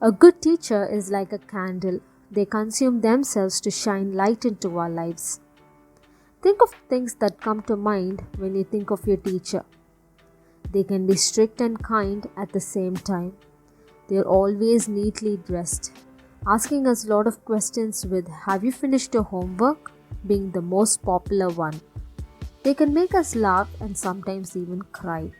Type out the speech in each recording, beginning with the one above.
A good teacher is like a candle. They consume themselves to shine light into our lives. Think of things that come to mind when you think of your teacher. They can be strict and kind at the same time. They are always neatly dressed, asking us a lot of questions with "Have you finished your homework?" being the most popular one. They can make us laugh and sometimes even cry.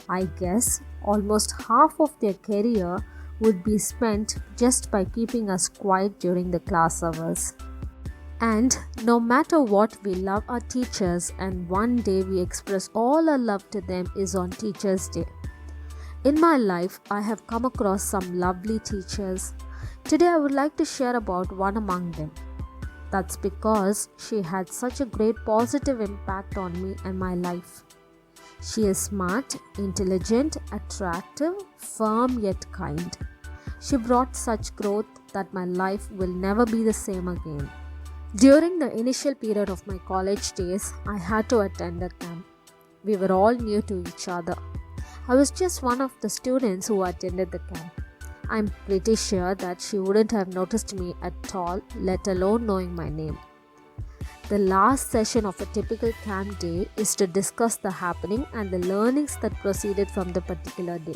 I guess almost half of their career would be spent just by keeping us quiet during the class hours. And no matter what, we love our teachers, and one day we express all our love to them is on Teachers' Day. In my life, I have come across some lovely teachers. Today, I would like to share about one among them. That's because she had such a great positive impact on me and my life. She is smart, intelligent, attractive, firm yet kind. She brought such growth that my life will never be the same again. During the initial period of my college days, I had to attend a camp. We were all new to each other. I was just one of the students who attended the camp. I'm pretty sure that she wouldn't have noticed me at all, let alone knowing my name. The last session of a typical camp day is to discuss the happening and the learnings that proceeded from the particular day.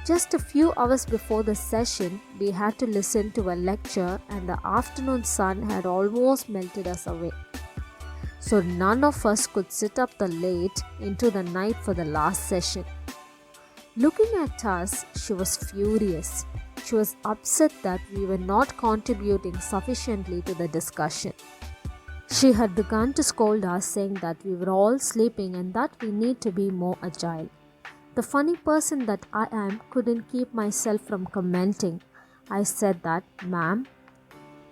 Just a few hours before the session, we had to listen to a lecture, and the afternoon sun had almost melted us away. So none of us could sit up the late into the night for the last session. Looking at us, she was furious. She was upset that we were not contributing sufficiently to the discussion. She had begun to scold us, saying that we were all sleeping and that we need to be more agile. The funny person that I am couldn't keep myself from commenting. I said that, "Ma'am,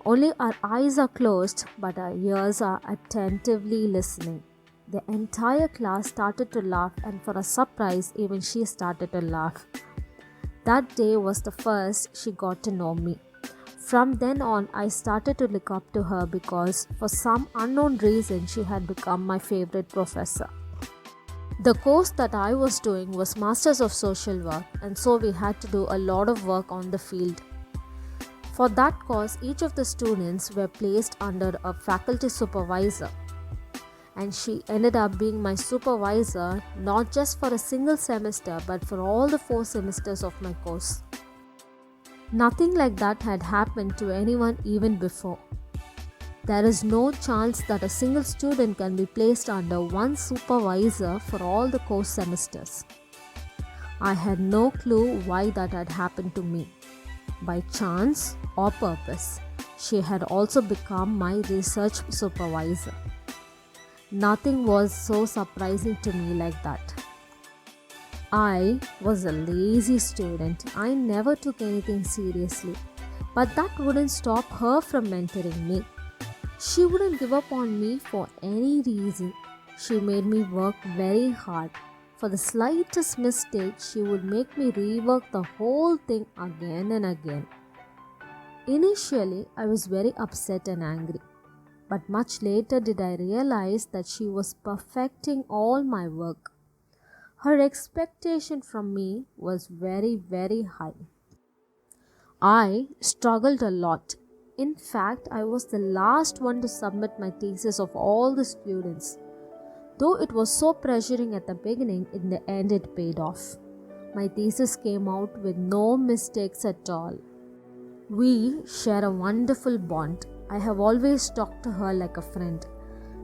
only our eyes are closed, but our ears are attentively listening." The entire class started to laugh, and for a surprise, even she started to laugh. That day was the first she got to know me. From then on, I started to look up to her because, for some unknown reason, she had become my favorite professor. The course that I was doing was Masters of Social Work, and so we had to do a lot of work on the field. For that course, each of the students were placed under a faculty supervisor, and she ended up being my supervisor not just for a single semester but for all the 4 semesters of my course. Nothing like that had happened to anyone even before. There is no chance that a single student can be placed under one supervisor for all the course semesters. I had no clue why that had happened to me. By chance or purpose, she had also become my research supervisor. Nothing was so surprising to me like that. I was a lazy student. I never took anything seriously. But that wouldn't stop her from mentoring me. She wouldn't give up on me for any reason. She made me work very hard. For the slightest mistake, she would make me rework the whole thing again and again. Initially, I was very upset and angry. But much later did I realize that she was perfecting all my work. Her expectation from me was very, very high. I struggled a lot. In fact, I was the last one to submit my thesis of all the students. Though it was so pressuring at the beginning, in the end it paid off. My thesis came out with no mistakes at all. We share a wonderful bond. I have always talked to her like a friend.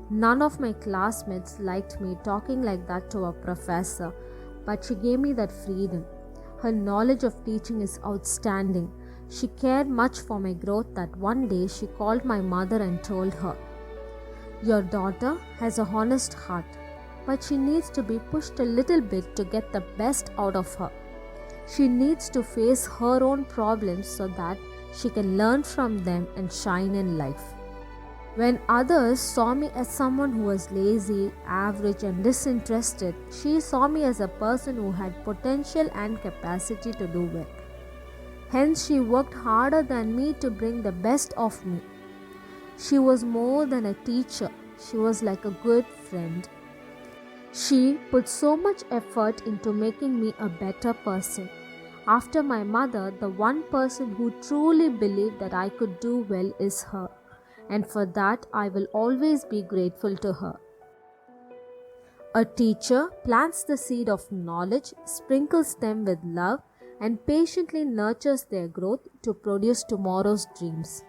None of my classmates liked me talking like that to a professor, but she gave me that freedom. Her knowledge of teaching is outstanding. She cared much for my growth that one day she called my mother and told her, "Your daughter has a honest heart, but she needs to be pushed a little bit to get the best out of her. She needs to face her own problems so that she can learn from them and shine in life." When others saw me as someone who was lazy, average, and disinterested, she saw me as a person who had potential and capacity to do well. Hence, she worked harder than me to bring the best of me. She was more than a teacher, she was like a good friend. She put so much effort into making me a better person. After my mother, the one person who truly believed that I could do well is her, and for that I will always be grateful to her. A teacher plants the seed of knowledge, sprinkles them with love, and patiently nurtures their growth to produce tomorrow's dreams.